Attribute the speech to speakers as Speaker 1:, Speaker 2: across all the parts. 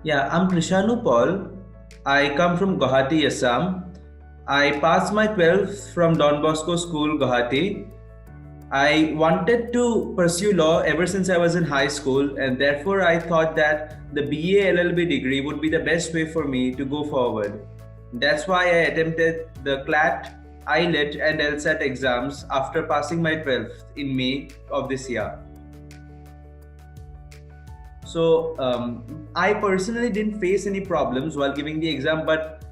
Speaker 1: Yeah, I'm Krishanu Paul. I come from Guwahati, Assam. I passed my 12th from Don Bosco School, Guwahati. I wanted to pursue law ever since I was in high school, and therefore I thought that the BA LLB degree would be the best way for me to go forward. That's why I attempted the CLAT, ILET, and LSAT exams after passing my 12th in May of this year. I personally didn't face any problems while giving the exam, but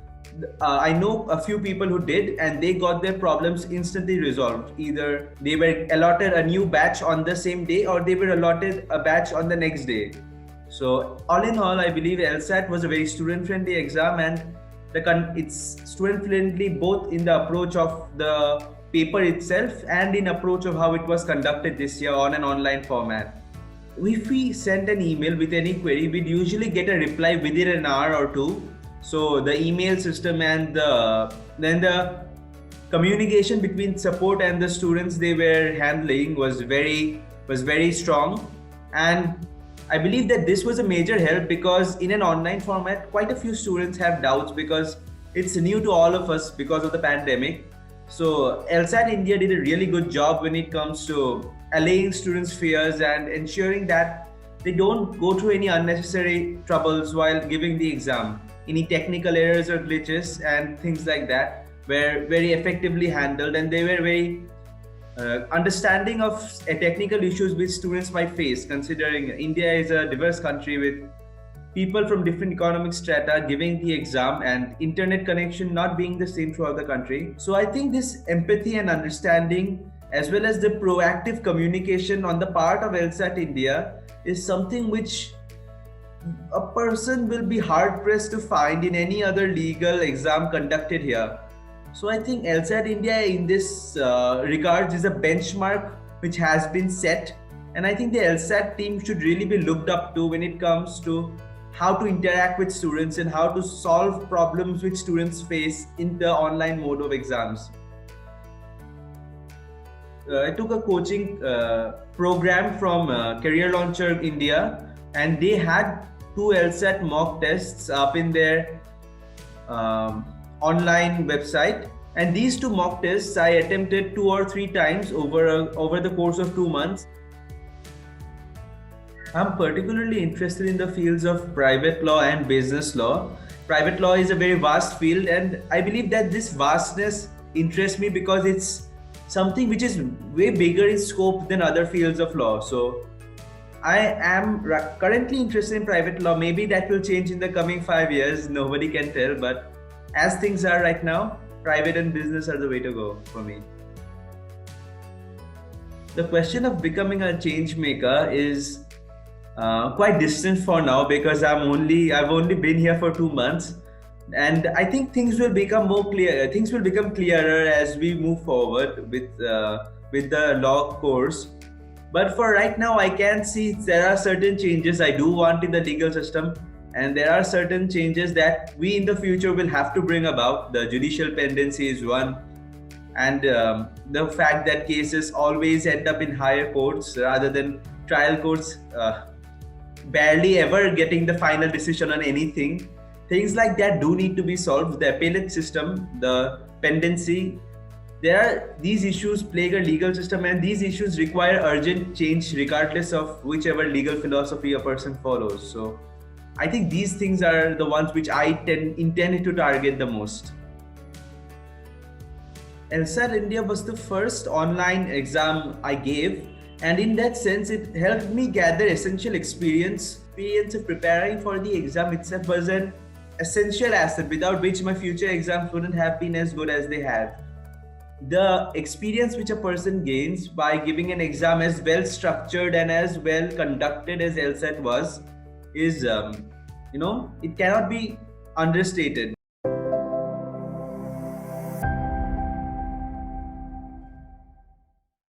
Speaker 1: I know a few people who did, and they got their problems instantly resolved. Either they were allotted a new batch on the same day, or they were allotted a batch on the next day. So, all in all, I believe LSAT was a very student-friendly exam, and it's student-friendly both in the approach of the paper itself and in approach of how it was conducted this year on an online format. If we send an email with any query, we'd usually get a reply within an hour or two. So the email system and then the communication between support and the students they were handling was very strong. And I believe that this was a major help because in an online format, quite a few students have doubts because it's new to all of us because of the pandemic. So LSAT India did a really good job when it comes to allaying students' fears and ensuring that they don't go through any unnecessary troubles while giving the exam. Any technical errors or glitches and things like that were very effectively handled, and they were very understanding of technical issues which students might face, considering India is a diverse country with people from different economic strata giving the exam and internet connection not being the same throughout the country. So I think this empathy and understanding as well as the proactive communication on the part of LSAT India is something which a person will be hard pressed to find in any other legal exam conducted here. So I think LSAT India in this regards is a benchmark which has been set, and I think the LSAT team should really be looked up to when it comes to how to interact with students and how to solve problems which students face in the online mode of exams. I took a coaching program from Career Launcher India, and they had two LSAT mock tests up in their online website. And these two mock tests I attempted 2 or 3 times over the course of 2 months. I'm particularly interested in the fields of private law and business law. Private law is a very vast field, and I believe that this vastness interests me because it's something which is way bigger in scope than other fields of law. So I am currently interested in private law. Maybe that will change in the coming 5 years. Nobody can tell. But as things are right now, private and business are the way to go for me. The question of becoming a change maker is quite distant for now because I've only been here for 2 months, and I think things will become more clear. Things will become clearer as we move forward with the law course. But for right now, I can see there are certain changes I do want in the legal system, and there are certain changes that we in the future will have to bring about. The judicial pendency is one, and the fact that cases always end up in higher courts rather than trial courts. Barely ever getting the final decision on anything. Things like that do need to be solved. The appellate system, the pendency, there are these issues plague our legal system, and these issues require urgent change regardless of whichever legal philosophy a person follows. So I think these things are the ones which I intend to target the most. LSAT India was the first online exam I gave, and in that sense, it helped me gather essential experience. Experience of preparing for the exam itself was an essential asset without which my future exams wouldn't have been as good as they have. The experience which a person gains by giving an exam as well structured and as well conducted as LSAT was is, it cannot be understated.